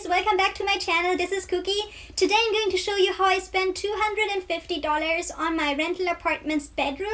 guys, welcome back to my channel. This is KuKy. Today I'm going to show you how I spent $250 on my rental apartment's bedroom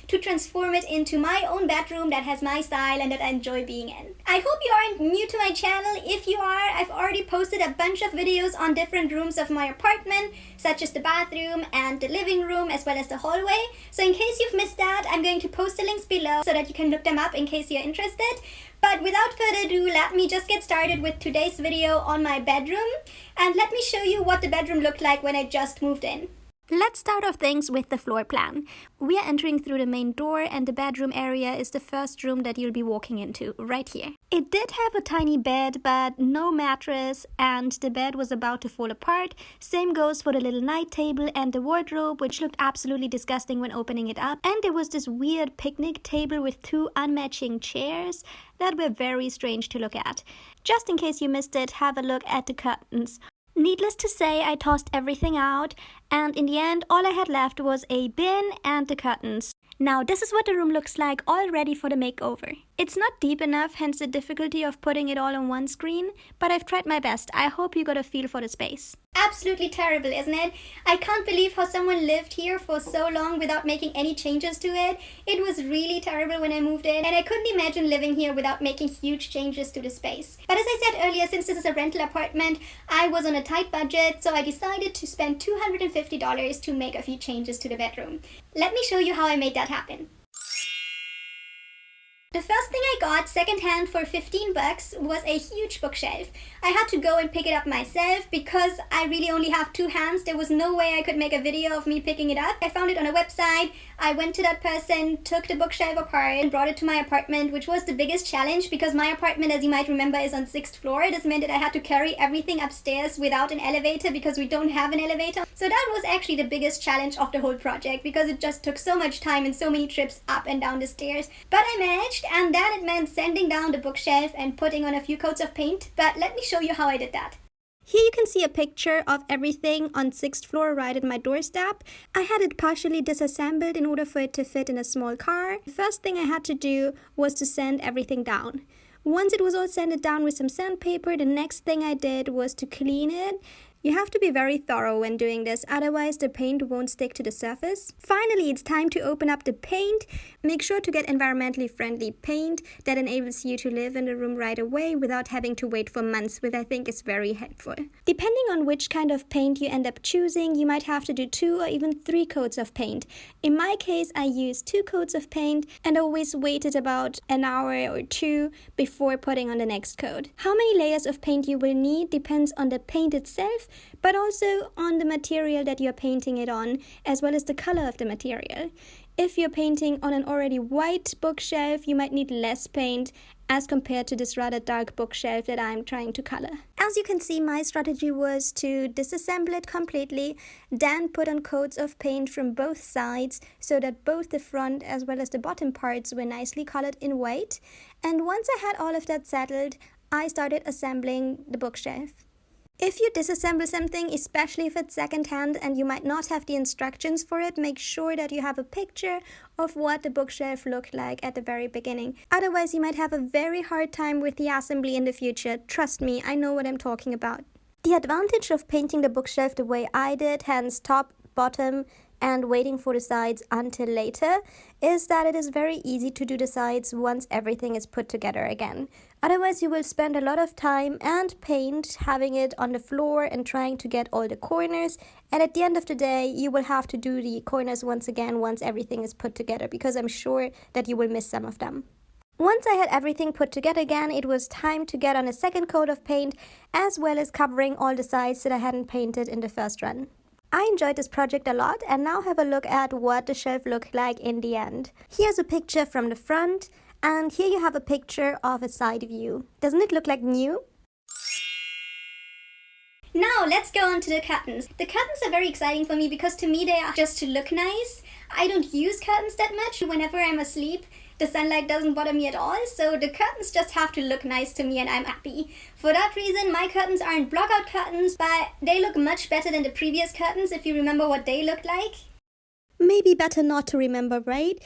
to transform it into my own bedroom that has my style and that I enjoy being in. I hope you aren't new to my channel. If you are, I've already posted a bunch of videos on different rooms of my apartment, such as the bathroom and the living room as well as the hallway. So in case you've missed that, I'm going to post the links below so that you can look them up in case you're interested. But without further ado, let me just get started with today's video on my bedroom, and let me show you what the bedroom looked like when I just moved in. Let's start off things with the floor plan. We are entering through the main door, and the bedroom area is the first room that you'll be walking into, right here. It did have a tiny bed, but no mattress, and the bed was about to fall apart. Same goes for the little night table and the wardrobe, which looked absolutely disgusting when opening it up. And there was this weird picnic table with two unmatching chairs that were very strange to look at. Just in case you missed it, have a look at the curtains. Needless to say, I tossed everything out, and in the end, all I had left was a bin and the curtains. Now, this is what the room looks like all ready for the makeover. It's not deep enough, hence the difficulty of putting it all on one screen, but I've tried my best. I hope you got a feel for the space. Absolutely terrible, isn't it? I can't believe how someone lived here for so long without making any changes to it. It was really terrible when I moved in, and I couldn't imagine living here without making huge changes to the space. But as I said earlier, since this is a rental apartment, I was on a tight budget, so I decided to spend $250 to make a few changes to the bedroom. Let me show you how I made that happen. The first thing I got secondhand for 15 bucks was a huge bookshelf. I had to go and pick it up myself because I really only have two hands. There was no way I could make a video of me picking it up. I found it on a website. I went to that person, took the bookshelf apart and brought it to my apartment, which was the biggest challenge because my apartment, as you might remember, is on 6th floor. This meant that I had to carry everything upstairs without an elevator because we don't have an elevator. So that was actually the biggest challenge of the whole project because it just took so much time and so many trips up and down the stairs. But I managed. And then it meant sanding down the bookshelf and putting on a few coats of paint. But let me show you how I did that. Here you can see a picture of everything on 6th floor right at my doorstep. I had it partially disassembled in order for it to fit in a small car. The first thing I had to do was to sand everything down. Once it was all sanded down with some sandpaper, the next thing I did was to clean it. You have to be very thorough when doing this, otherwise the paint won't stick to the surface. Finally, it's time to open up the paint. Make sure to get environmentally friendly paint that enables you to live in the room right away without having to wait for months, which I think is very helpful. Depending on which kind of paint you end up choosing, you might have to do 2 or even 3 coats of paint. In my case, I used 2 coats of paint and always waited about an hour or 2 before putting on the next coat. How many layers of paint you will need depends on the paint itself, but also on the material that you're painting it on, as well as the color of the material. If you're painting on an already white bookshelf, you might need less paint as compared to this rather dark bookshelf that I'm trying to color. As you can see, my strategy was to disassemble it completely, then put on coats of paint from both sides so that both the front as well as the bottom parts were nicely colored in white. And once I had all of that settled, I started assembling the bookshelf. If you disassemble something, especially if it's secondhand and you might not have the instructions for it, make sure that you have a picture of what the bookshelf looked like at the very beginning. Otherwise, you might have a very hard time with the assembly in the future. Trust me, I know what I'm talking about. The advantage of painting the bookshelf the way I did, hence top, bottom, and waiting for the sides until later, is that it is very easy to do the sides once everything is put together again. Otherwise, you will spend a lot of time and paint having it on the floor and trying to get all the corners, and at the end of the day, you will have to do the corners once again once everything is put together, because I'm sure that you will miss some of them. Once I had everything put together again, it was time to get on a second coat of paint, as well as covering all the sides that I hadn't painted in the first run. I enjoyed this project a lot, and now have a look at what the shelf looked like in the end. Here's a picture from the front, and here you have a picture of a side view. Doesn't it look like new? Now let's go on to the curtains. The curtains are very exciting for me because to me they are just to look nice. I don't use curtains that much. Whenever I'm asleep, the sunlight doesn't bother me at all, so the curtains just have to look nice to me and I'm happy. For that reason, my curtains aren't blockout curtains, but they look much better than the previous curtains if you remember what they looked like. Maybe better not to remember, right?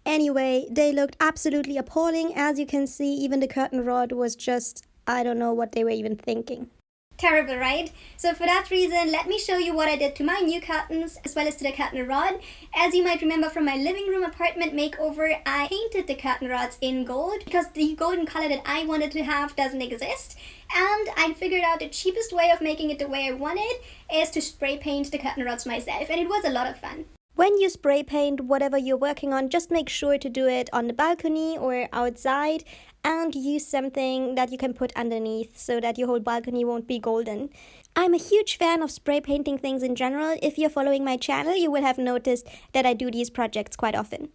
Anyway, they looked absolutely appalling. As you can see, even the curtain rod was just, I don't know what they were even thinking. Terrible, right? So for that reason, let me show you what I did to my new curtains as well as to the curtain rod. As you might remember from my living room apartment makeover, I painted the curtain rods in gold because the golden color that I wanted to have doesn't exist. And I figured out the cheapest way of making it the way I wanted is to spray paint the curtain rods myself, and it was a lot of fun. When you spray paint whatever you're working on, just make sure to do it on the balcony or outside and use something that you can put underneath so that your whole balcony won't be golden. I'm a huge fan of spray painting things in general. If you're following my channel, you will have noticed that I do these projects quite often.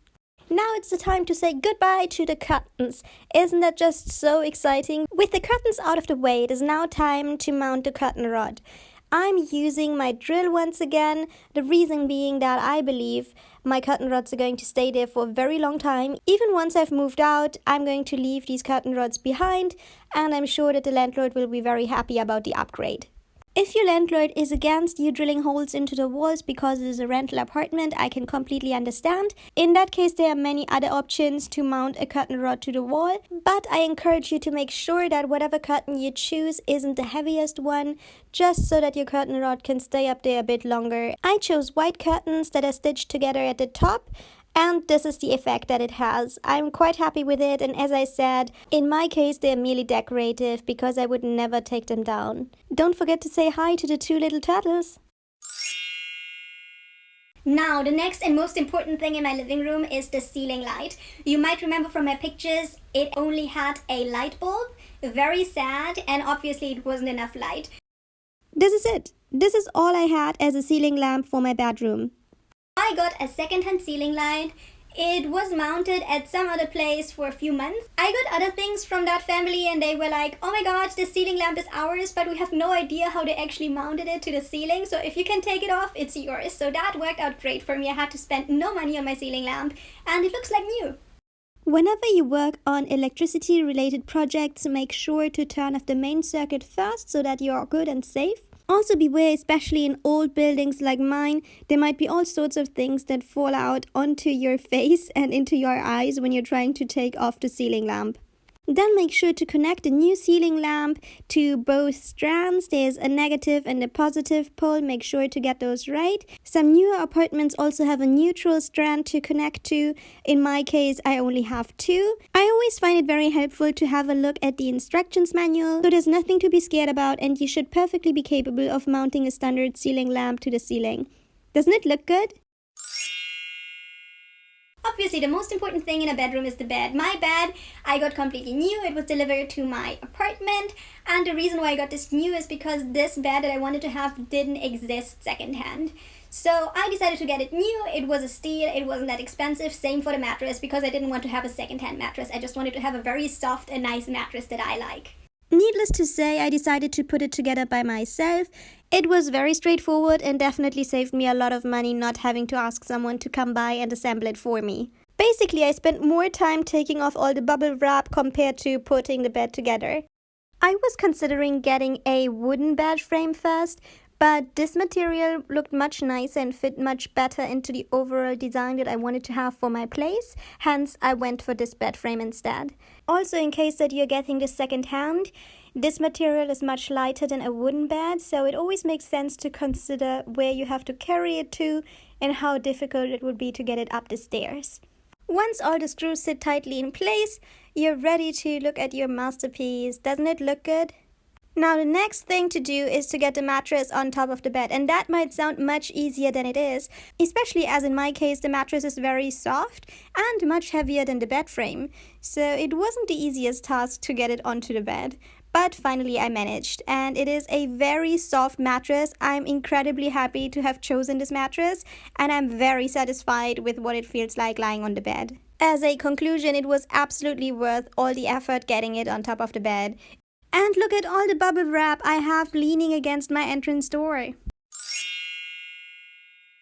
Now it's the time to say goodbye to the curtains. Isn't that just so exciting? With the curtains out of the way, it is now time to mount the curtain rod. I'm using my drill once again, the reason being that I believe my curtain rods are going to stay there for a very long time. Even once I've moved out, I'm going to leave these curtain rods behind, and I'm sure that the landlord will be very happy about the upgrade. If your landlord is against you drilling holes into the walls because it is a rental apartment, I can completely understand. In that case, there are many other options to mount a curtain rod to the wall, but I encourage you to make sure that whatever curtain you choose isn't the heaviest one, just so that your curtain rod can stay up there a bit longer. I chose white curtains that are stitched together at the top, and this is the effect that it has. I'm quite happy with it, and as I said, in my case they're merely decorative because I would never take them down. Don't forget to say hi to the two little turtles. Now, the next and most important thing in my living room is the ceiling light. You might remember from my pictures, it only had a light bulb. Very sad, and obviously it wasn't enough light. This is it. This is all I had as a ceiling lamp for my bedroom. I got a second-hand ceiling light. It was mounted at some other place for a few months. I got other things from that family and they were like, oh my god, this ceiling lamp is ours, but we have no idea how they actually mounted it to the ceiling, so if you can take it off, it's yours. So that worked out great for me. I had to spend no money on my ceiling lamp and it looks like new. Whenever you work on electricity-related projects, make sure to turn off the main circuit first so that you are good and safe. Also beware, especially in old buildings like mine, there might be all sorts of things that fall out onto your face and into your eyes when you're trying to take off the ceiling lamp. Then make sure to connect the new ceiling lamp to both strands. There's a negative and a positive pole. Make sure to get those right. Some newer apartments also have a neutral strand to connect to. In my case, I only have two. I always find it very helpful to have a look at the instructions manual, so there's nothing to be scared about and you should perfectly be capable of mounting a standard ceiling lamp to the ceiling. Doesn't it look good? Obviously, the most important thing in a bedroom is the bed. My bed, I got completely new. It was delivered to my apartment. And the reason why I got this new is because this bed that I wanted to have didn't exist secondhand. So I decided to get it new. It was a steal. It wasn't that expensive. Same for the mattress because I didn't want to have a secondhand mattress. I just wanted to have a very soft and nice mattress that I like. Needless to say, I decided to put it together by myself. It was very straightforward and definitely saved me a lot of money not having to ask someone to come by and assemble it for me. Basically, I spent more time taking off all the bubble wrap compared to putting the bed together. I was considering getting a wooden bed frame first, but this material looked much nicer and fit much better into the overall design that I wanted to have for my place. Hence, I went for this bed frame instead. Also, in case that you're getting this second hand, this material is much lighter than a wooden bed, so it always makes sense to consider where you have to carry it to and how difficult it would be to get it up the stairs. Once all the screws sit tightly in place, you're ready to look at your masterpiece. Doesn't it look good? Now the next thing to do is to get the mattress on top of the bed, and that might sound much easier than it is, especially as in my case the mattress is very soft and much heavier than the bed frame, so it wasn't the easiest task to get it onto the bed. But finally I managed, and it is a very soft mattress. I'm incredibly happy to have chosen this mattress, and I'm very satisfied with what it feels like lying on the bed. As a conclusion, it was absolutely worth all the effort getting it on top of the bed. And look at all the bubble wrap I have leaning against my entrance door.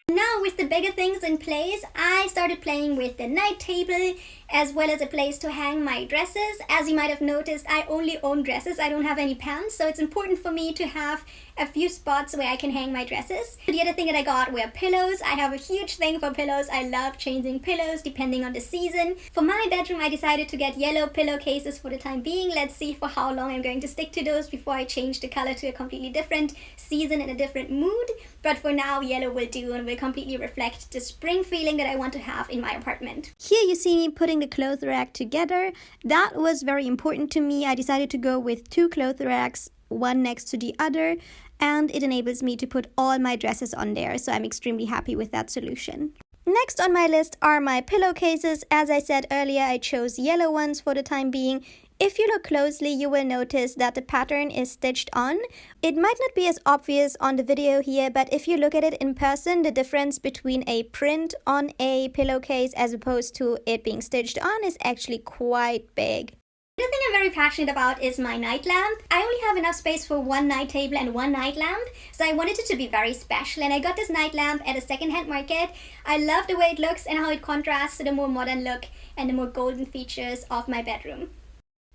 Now with the bigger things in place, I started playing with the night table as well as a place to hang my dresses. As you might have noticed, I only own dresses. I don't have any pants, so it's important for me to have a few spots where I can hang my dresses. The other thing that I got were pillows. I have a huge thing for pillows. I love changing pillows depending on the season. For my bedroom, I decided to get yellow pillowcases for the time being. Let's see for how long I'm going to stick to those before I change the color to a completely different season and a different mood. But for now, yellow will do and will completely reflect the spring feeling that I want to have in my apartment. Here you see me putting the clothes rack together. That was very important to me. I decided to go with 2 clothes racks, one next to the other, and it enables me to put all my dresses on there, so I'm extremely happy with that solution. Next on my list are my pillowcases. As I said earlier, I chose yellow ones for the time being. If you look closely, you will notice that the pattern is stitched on. It might not be as obvious on the video here, but if you look at it in person, the difference between a print on a pillowcase as opposed to it being stitched on is actually quite big. The thing I'm very passionate about is my night lamp. I only have enough space for 1 night table and 1 night lamp, so I wanted it to be very special, and I got this night lamp at a second-hand market. I love the way it looks and how it contrasts to the more modern look and the more golden features of my bedroom.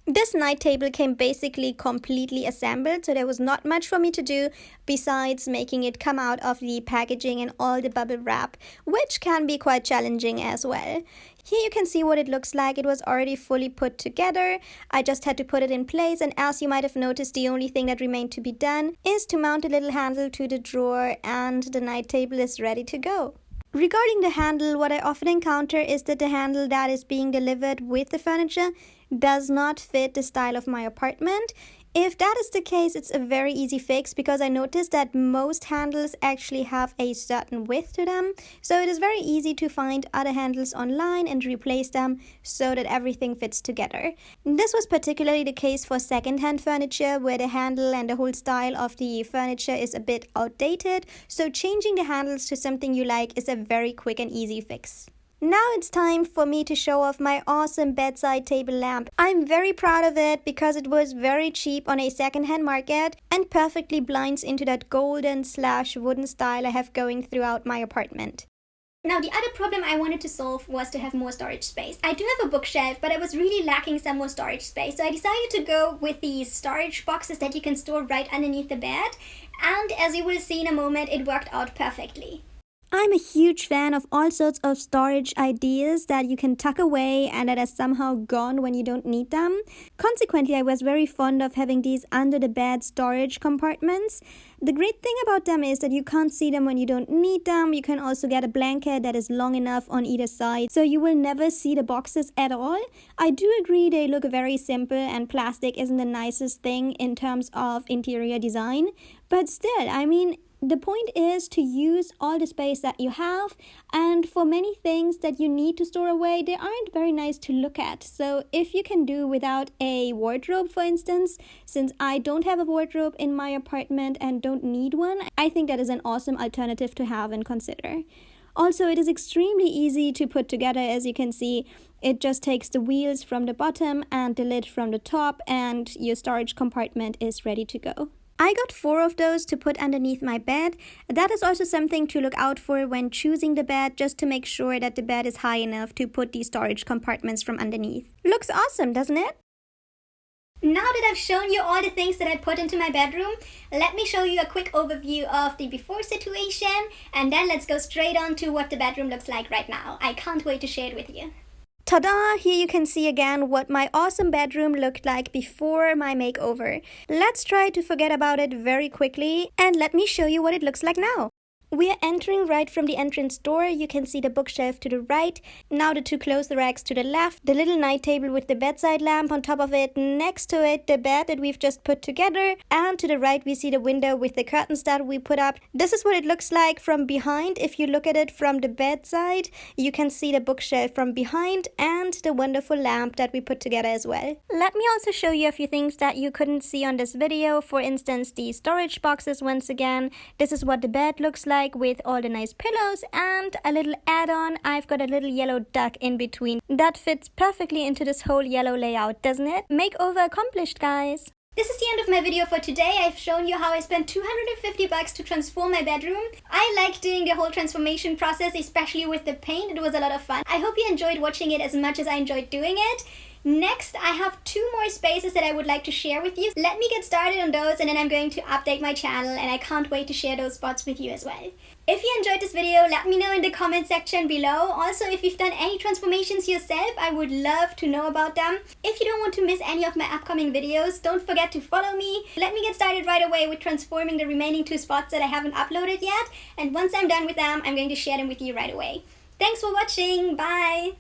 This night table came basically completely assembled, so there was not much for me to do besides making it come out of the packaging and all the bubble wrap, which can be quite challenging as well. Here you can see what it looks like. It was already fully put together. I just had to put it in place, and as you might have noticed, the only thing that remained to be done is to mount a little handle to the drawer, and the night table is ready to go. Regarding the handle, what I often encounter is that the handle that is being delivered with the furniture does not fit the style of my apartment. If that is the case, it's a very easy fix because I noticed that most handles actually have a certain width to them. So it is very easy to find other handles online and replace them so that everything fits together. This was particularly the case for second-hand furniture where the handle and the whole style of the furniture is a bit outdated. So changing the handles to something you like is a very quick and easy fix. Now it's time for me to show off my awesome bedside table lamp. I'm very proud of it because it was very cheap on a second-hand market and perfectly blends into that golden/wooden style I have going throughout my apartment. Now, the other problem I wanted to solve was to have more storage space. I do have a bookshelf, but I was really lacking some more storage space, so I decided to go with these storage boxes that you can store right underneath the bed, and as you will see in a moment, it worked out perfectly. I'm a huge fan of all sorts of storage ideas that you can tuck away and that are somehow gone when you don't need them. Consequently, I was very fond of having these under the bed storage compartments. The great thing about them is that you can't see them when you don't need them. You can also get a blanket that is long enough on either side, so you will never see the boxes at all. I do agree they look very simple and plastic isn't the nicest thing in terms of interior design, but still, I mean, the point is to use all the space that you have, and for many things that you need to store away, they aren't very nice to look at. So if you can do without a wardrobe, for instance, since I don't have a wardrobe in my apartment and don't need one, I think that is an awesome alternative to have and consider. Also, it is extremely easy to put together. As you can see, it just takes the wheels from the bottom and the lid from the top, and your storage compartment is ready to go. I got 4 of those to put underneath my bed. That is also something to look out for when choosing the bed, just to make sure that the bed is high enough to put these storage compartments from underneath. Looks awesome, doesn't it? Now that I've shown you all the things that I put into my bedroom, let me show you a quick overview of the before situation, and then let's go straight on to what the bedroom looks like right now. I can't wait to share it with you. Ta-da! Here you can see again what my awesome bedroom looked like before my makeover. Let's try to forget about it very quickly and let me show you what it looks like now. We are entering right from the entrance door. You can see the bookshelf to the right. Now the 2 clothes racks to the left. The little night table with the bedside lamp on top of it. Next to it, the bed that we've just put together. And to the right, we see the window with the curtains that we put up. This is what it looks like from behind. If you look at it from the bedside, you can see the bookshelf from behind and the wonderful lamp that we put together as well. Let me also show you a few things that you couldn't see on this video. For instance, the storage boxes once again. This is what the bed looks like with all the nice pillows, and a little add-on, I've got a little yellow duck in between. That fits perfectly into this whole yellow layout, doesn't it? Makeover accomplished, guys! This is the end of my video for today. I've shown you how I spent $250 to transform my bedroom. I liked doing the whole transformation process, especially with the paint. It was a lot of fun. I hope you enjoyed watching it as much as I enjoyed doing it. Next, I have 2 more spaces that I would like to share with you. Let me get started on those and then I'm going to update my channel, and I can't wait to share those spots with you as well. If you enjoyed this video, let me know in the comment section below. Also, if you've done any transformations yourself, I would love to know about them. If you don't want to miss any of my upcoming videos, don't forget to follow me. Let me get started right away with transforming the remaining 2 spots that I haven't uploaded yet. And once I'm done with them, I'm going to share them with you right away. Thanks for watching. Bye!